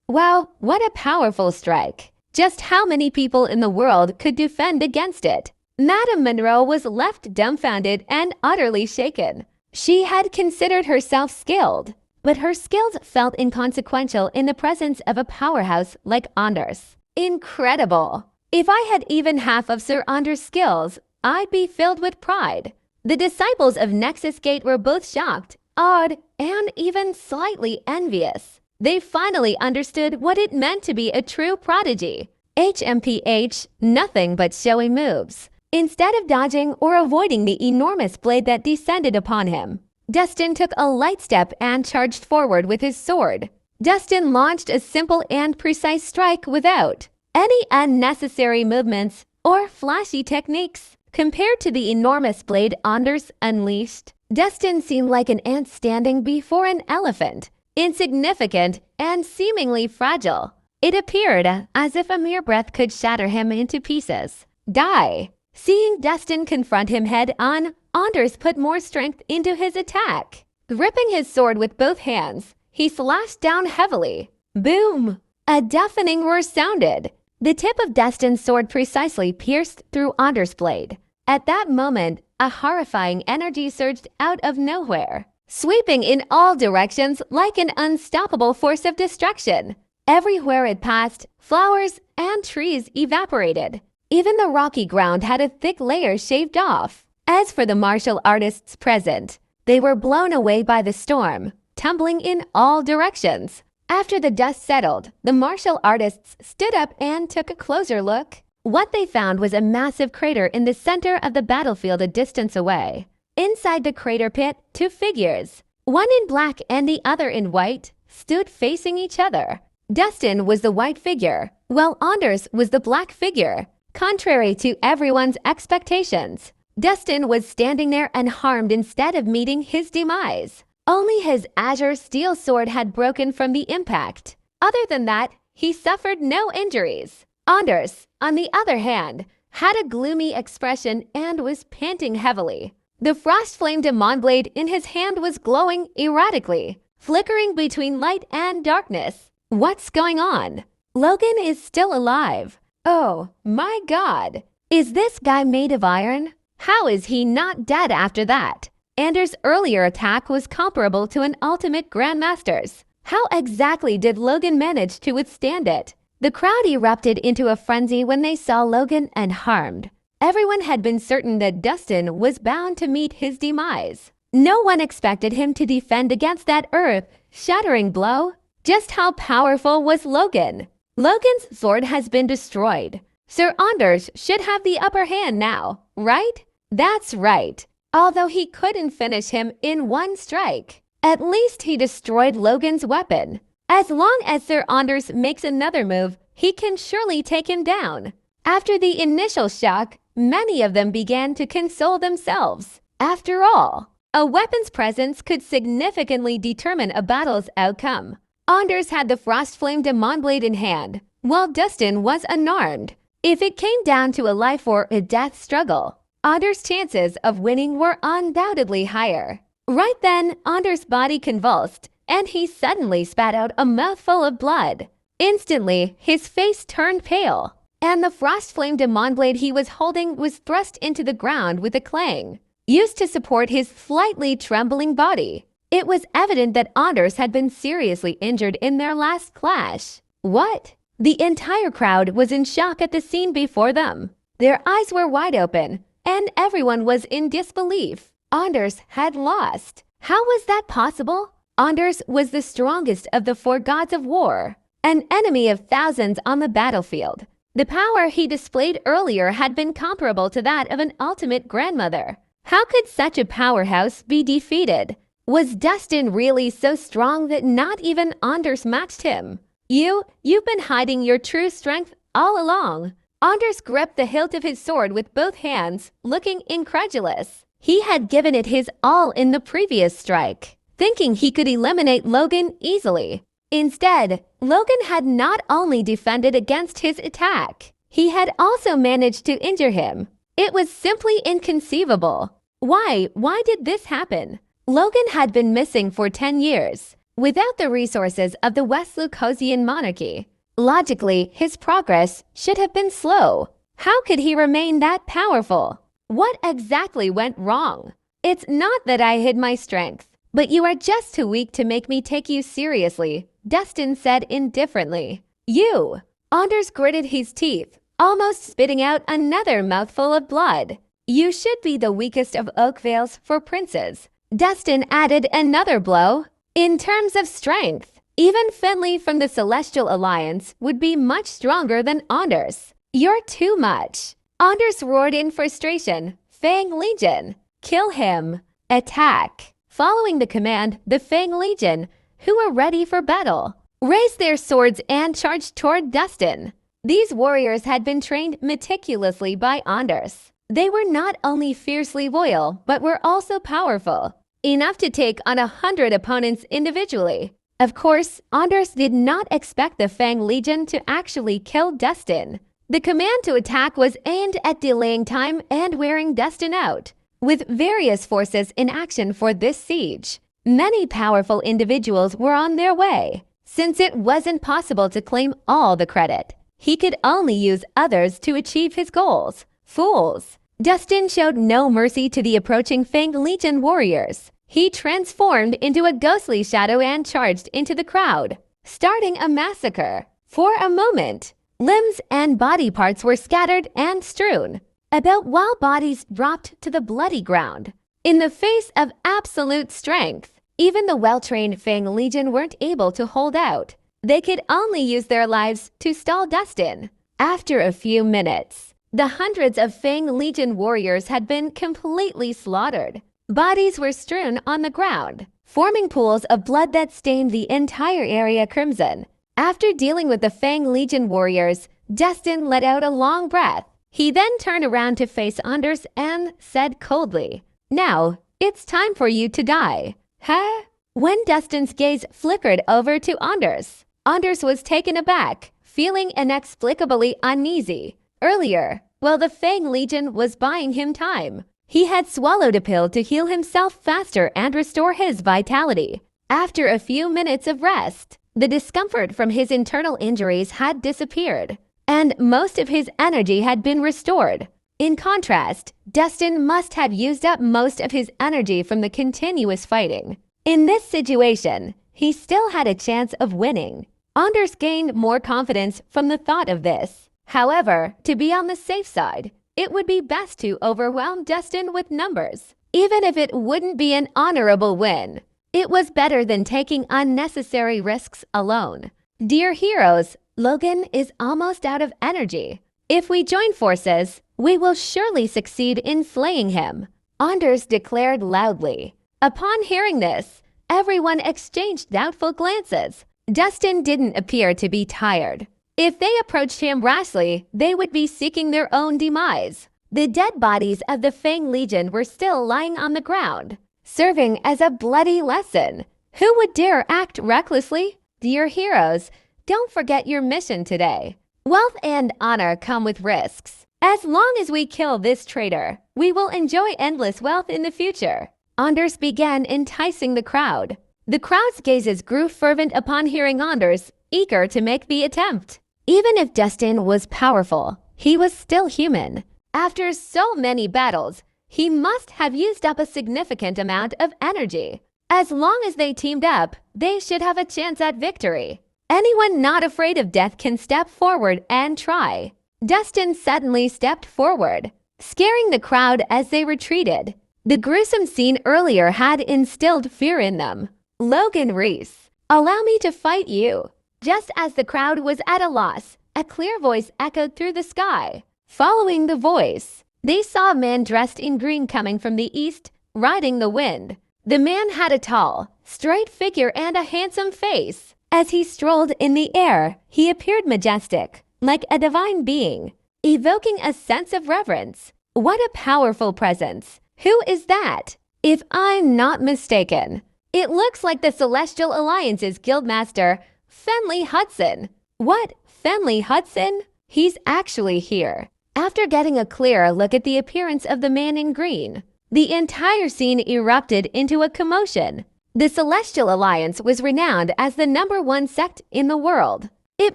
Wow, what a powerful strike! Just how many people in the world could defend against it? Madame Monroe was left dumbfounded and utterly shaken. She had considered herself skilled, but her skills felt inconsequential in the presence of a powerhouse like Anders. Incredible! If I had even half of Sir Anders' skills, I'd be filled with pride. The disciples of Nexus Gate were both shocked, awed, and even slightly envious. They finally understood what it meant to be a true prodigy. HMPH, nothing but showy moves. Instead of dodging or avoiding the enormous blade that descended upon him, Dustin took a light step and charged forward with his sword. Dustin launched a simple and precise strike without any unnecessary movements or flashy techniques. Compared to the enormous blade Anders unleashed, Dustin seemed like an ant standing before an elephant, insignificant and seemingly fragile. It appeared as if a mere breath could shatter him into pieces. Die! Seeing Dustin confront him head-on, Anders put more strength into his attack. Gripping his sword with both hands, he slashed down heavily. Boom! A deafening roar sounded. The tip of Dustin's sword precisely pierced through Anders' blade. At that moment, a horrifying energy surged out of nowhere, sweeping in all directions like an unstoppable force of destruction. Everywhere it passed, flowers and trees evaporated. Even the rocky ground had a thick layer shaved off. As for the martial artists present, they were blown away by the storm, tumbling in all directions. After the dust settled, the martial artists stood up and took a closer look. What they found was a massive crater in the center of the battlefield a distance away. Inside the crater pit, two figures, one in black and the other in white, stood facing each other. Dustin was the white figure, while Anders was the black figure. Contrary to everyone's expectations, Dustin was standing there unharmed instead of meeting his demise. Only his azure steel sword had broken from the impact. Other than that, he suffered no injuries. Anders, on the other hand, had a gloomy expression and was panting heavily. The frost flame demon blade in his hand was glowing erratically, flickering between light and darkness. What's going on? Logan is still alive. Oh, my God. Is this guy made of iron? How is he not dead after that? Anders' earlier attack was comparable to an ultimate grandmaster's. How exactly did Logan manage to withstand it? The crowd erupted into a frenzy when they saw Logan unharmed. Everyone had been certain that Dustin was bound to meet his demise. No one expected him to defend against that earth-shattering blow. Just how powerful was Logan? Logan's sword has been destroyed. Sir Anders should have the upper hand now, right? That's right. Although he couldn't finish him in one strike, at least he destroyed Logan's weapon. As long as Sir Anders makes another move, he can surely take him down. After the initial shock, many of them began to console themselves. After all, a weapon's presence could significantly determine a battle's outcome. Anders had the Frost Flame Demon Blade in hand, while Dustin was unarmed. If it came down to a life or a death struggle, Anders' chances of winning were undoubtedly higher. Right then, Anders' body convulsed, and he suddenly spat out a mouthful of blood. Instantly, his face turned pale, and the Frost Flame Demon Blade he was holding was thrust into the ground with a clang, used to support his slightly trembling body. It was evident that Anders had been seriously injured in their last clash. What? The entire crowd was in shock at the scene before them. Their eyes were wide open, and everyone was in disbelief. Anders had lost. How was that possible? Anders was the strongest of the four gods of war, an enemy of thousands on the battlefield. The power he displayed earlier had been comparable to that of an ultimate grandmother. How could such a powerhouse be defeated? Was Dustin really so strong that not even Anders matched him? You've been hiding your true strength all along. Anders gripped the hilt of his sword with both hands, looking incredulous. He had given it his all in the previous strike, thinking he could eliminate Logan easily. Instead, Logan had not only defended against his attack, he had also managed to injure him. It was simply inconceivable. Why did this happen? Logan had been missing for 10 years. without the resources of the West Lucosian monarchy. Logically, his progress should have been slow. How could he remain that powerful? What exactly went wrong? It's not that I hid my strength, but you are just too weak to make me take you seriously, Destin said indifferently. You! Anders gritted his teeth, almost spitting out another mouthful of blood. You should be the weakest of Oakvale's for princes. Destin added another blow. In terms of strength, even Finley from the Celestial Alliance would be much stronger than Anders. You're too much. Anders roared in frustration. Fang Legion, kill him. Attack. Following the command, the Fang Legion, who were ready for battle, raised their swords and charged toward Destin. These warriors had been trained meticulously by Anders. They were not only fiercely loyal, but were also powerful, enough to take on 100 opponents individually. Of course, Anders did not expect the Fang Legion to actually kill Destin. The command to attack was aimed at delaying time and wearing Destin out, with various forces in action for this siege. Many powerful individuals were on their way. Since it wasn't possible to claim all the credit, he could only use others to achieve his goals. Fools! Destin showed no mercy to the approaching Fang Legion warriors. He transformed into a ghostly shadow and charged into the crowd, starting a massacre. For a moment, limbs and body parts were scattered and strewn about while bodies dropped to the bloody ground. In the face of absolute strength, even the well-trained Fang Legion weren't able to hold out. They could only use their lives to stall Destin. After a few minutes, the hundreds of Fang Legion warriors had been completely slaughtered. Bodies were strewn on the ground, forming pools of blood that stained the entire area crimson. After dealing with the Fang Legion warriors, Destin let out a long breath. He then turned around to face Anders and said coldly, "Now, it's time for you to die." Huh? When Destin's gaze flickered over to Anders, Anders was taken aback, feeling inexplicably uneasy. Earlier, while the Fang Legion was buying him time, he had swallowed a pill to heal himself faster and restore his vitality. After a few minutes of rest, the discomfort from his internal injuries had disappeared, and most of his energy had been restored. In contrast, Destin must have used up most of his energy from the continuous fighting. In this situation, he still had a chance of winning. Anders gained more confidence from the thought of this. However, to be on the safe side, it would be best to overwhelm Destin with numbers, even if it wouldn't be an honorable win. It was better than taking unnecessary risks alone. Dear heroes, Logan is almost out of energy. If we join forces, we will surely succeed in slaying him, Anders declared loudly. Upon hearing this, everyone exchanged doubtful glances. Destin didn't appear to be tired. If they approached him rashly, they would be seeking their own demise. The dead bodies of the Fang Legion were still lying on the ground, serving as a bloody lesson. Who would dare act recklessly? Dear heroes, don't forget your mission today. Wealth and honor come with risks. As long as we kill this traitor, we will enjoy endless wealth in the future. Anders began enticing the crowd. The crowd's gazes grew fervent upon hearing Anders, eager to make the attempt. Even if Destin was powerful, he was still human. After so many battles, he must have used up a significant amount of energy. As long as they teamed up, they should have a chance at victory. Anyone not afraid of death can step forward and try. Destin suddenly stepped forward, scaring the crowd as they retreated. The gruesome scene earlier had instilled fear in them. Logan Reese, allow me to fight you. Just as the crowd was at a loss, a clear voice echoed through the sky. Following the voice, they saw a man dressed in green coming from the east, riding the wind. The man had a tall, straight figure and a handsome face. As he strolled in the air, he appeared majestic, like a divine being, evoking a sense of reverence. What a powerful presence! Who is that? If I'm not mistaken, it looks like the Celestial Alliance's guildmaster, Fenley Hudson. What? Fenley Hudson? He's actually here. After getting a clearer look at the appearance of the man in green, the entire scene erupted into a commotion. The Celestial Alliance was renowned as the #1 sect in the world. It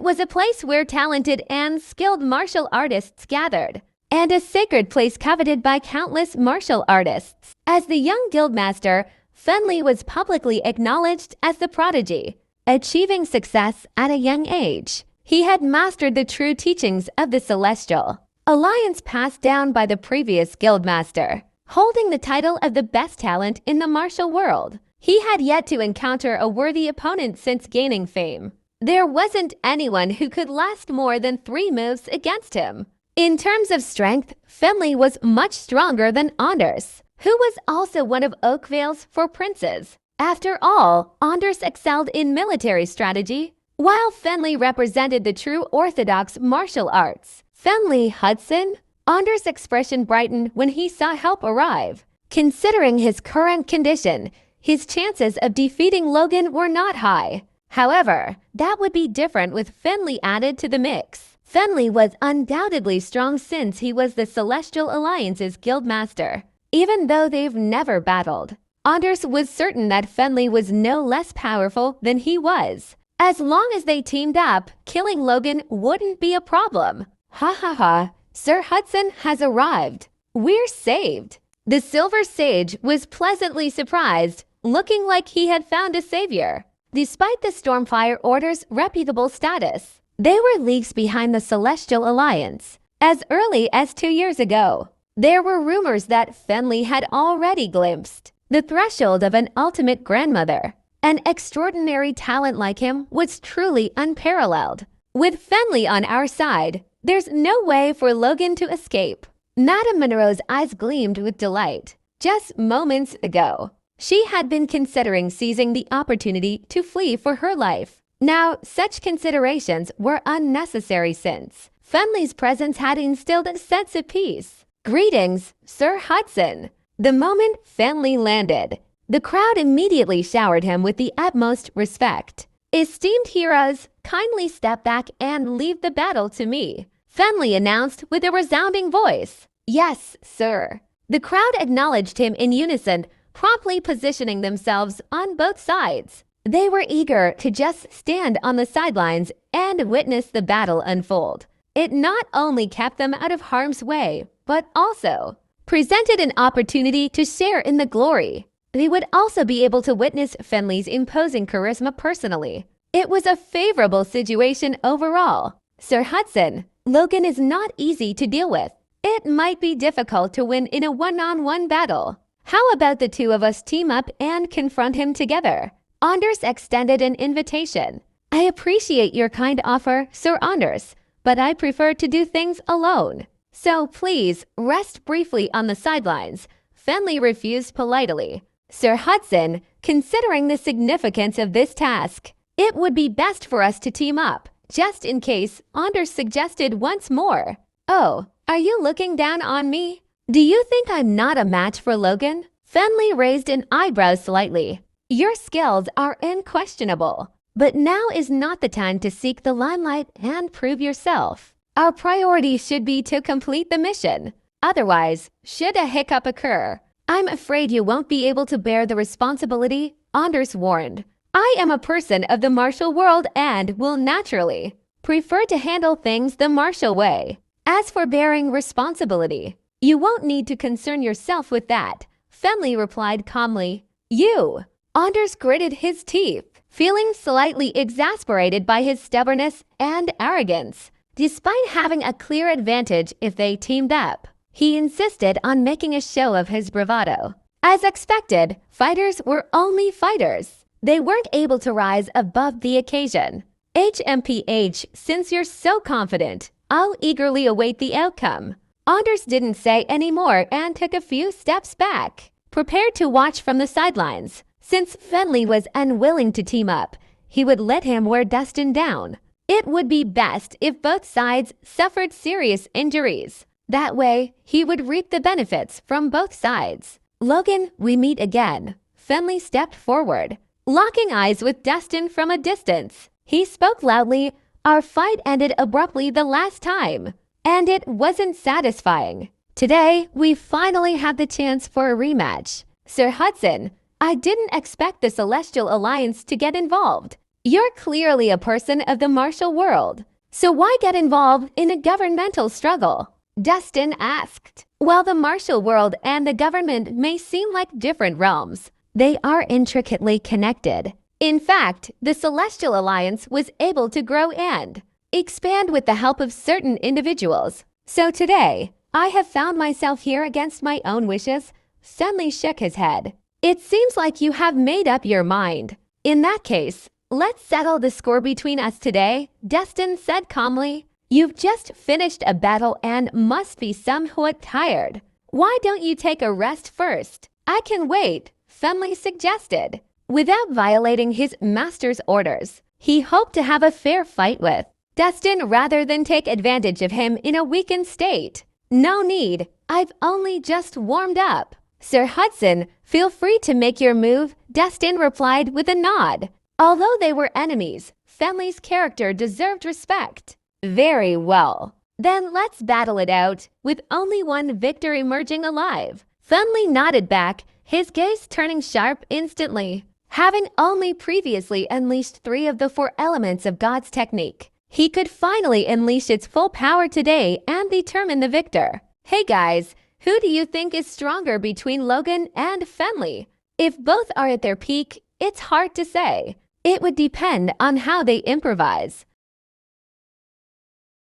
was a place where talented and skilled martial artists gathered, and a sacred place coveted by countless martial artists. As the young guildmaster, Fenley was publicly acknowledged as the prodigy, achieving success at a young age. He had mastered the true teachings of the Celestial Alliance passed down by the previous guildmaster, holding the title of the best talent in the martial world. He had yet to encounter a worthy opponent since gaining fame. There wasn't anyone who could last more than 3 moves against him. In terms of strength, Fenley was much stronger than Anders, who was also one of Oakvale's 4 princes. After all, Anders excelled in military strategy, while Fenley represented the true orthodox martial arts. Fenley Hudson? Anders' expression brightened when he saw help arrive. Considering his current condition, his chances of defeating Logan were not high. However, that would be different with Fenley added to the mix. Fenley was undoubtedly strong since he was the Celestial Alliance's guildmaster, even though they've never battled. Anders was certain that Fenley was no less powerful than he was. As long as they teamed up, killing Logan wouldn't be a problem. Ha ha ha, Sir Hudson has arrived. We're saved. The Silver Sage was pleasantly surprised, looking like he had found a savior. Despite the Stormfire Order's reputable status, they were leagues behind the Celestial Alliance. As early as 2 years ago, there were rumors that Fenley had already glimpsed the threshold of an ultimate grandmother. An extraordinary talent like him was truly unparalleled. With Fenley on our side, there's no way for Logan to escape. Madame Monroe's eyes gleamed with delight. Just moments ago, she had been considering seizing the opportunity to flee for her life. Now, such considerations were unnecessary since Fenley's presence had instilled a sense of peace. Greetings, Sir Hudson. The moment Fenley landed, the crowd immediately showered him with the utmost respect. Esteemed heroes, kindly step back and leave the battle to me, Fenley announced with a resounding voice. Yes, sir. The crowd acknowledged him in unison, promptly positioning themselves on both sides. They were eager to just stand on the sidelines and witness the battle unfold. It not only kept them out of harm's way, but also presented an opportunity to share in the glory. They would also be able to witness Fenley's imposing charisma personally. It was a favorable situation overall. Sir Hudson, Logan is not easy to deal with. It might be difficult to win in a one-on-one battle. How about the 2 of us team up and confront him together? Anders extended an invitation. I appreciate your kind offer, Sir Anders, but I prefer to do things alone. So please, rest briefly on the sidelines. Fenley refused politely. Sir Hudson, considering the significance of this task, it would be best for us to team up, just in case, Anders suggested once more. Oh, are you looking down on me? Do you think I'm not a match for Logan? Fenley raised an eyebrow slightly. Your skills are unquestionable, but now is not the time to seek the limelight and prove yourself. Our priority should be to complete the mission. Otherwise, should a hiccup occur, I'm afraid you won't be able to bear the responsibility, Anders warned. I am a person of the martial world and will naturally prefer to handle things the martial way. As for bearing responsibility, you won't need to concern yourself with that, Fenley replied calmly. You! Anders gritted his teeth, feeling slightly exasperated by his stubbornness and arrogance. Despite having a clear advantage if they teamed up, he insisted on making a show of his bravado. As expected, fighters were only fighters. They weren't able to rise above the occasion. HMPH, since you're so confident, I'll eagerly await the outcome. Anders didn't say any more and took a few steps back, prepared to watch from the sidelines. Since Fenley was unwilling to team up, he would let him wear Dustin down. It would be best if both sides suffered serious injuries. That way, he would reap the benefits from both sides. Logan, we meet again. Fenley stepped forward, locking eyes with Dustin from a distance. He spoke loudly. Our fight ended abruptly the last time, and it wasn't satisfying. Today, we finally have the chance for a rematch. Sir Hudson, I didn't expect the Celestial Alliance to get involved. You're clearly a person of the martial world. So why get involved in a governmental struggle? Dustin asked. While the martial world and the government may seem like different realms, they are intricately connected. In fact, the Celestial Alliance was able to grow and expand with the help of certain individuals. So today, I have found myself here against my own wishes. Stanley shook his head. It seems like you have made up your mind. In that case, let's settle the score between us today, Dustin said calmly. You've just finished a battle and must be somewhat tired. Why don't you take a rest first? I can wait, Fenley suggested. Without violating his master's orders, he hoped to have a fair fight with Dustin rather than take advantage of him in a weakened state. No need, I've only just warmed up. Sir Hudson, feel free to make your move, Dustin replied with a nod. Although they were enemies, Fenley's character deserved respect. Very well. Then let's battle it out, with only one victor emerging alive. Fenley nodded back, his gaze turning sharp instantly. Having only previously unleashed 3 of the 4 elements of God's technique, he could finally unleash its full power today and determine the victor. Hey guys, who do you think is stronger between Logan and Fenley? If both are at their peak, it's hard to say. It would depend on how they improvise.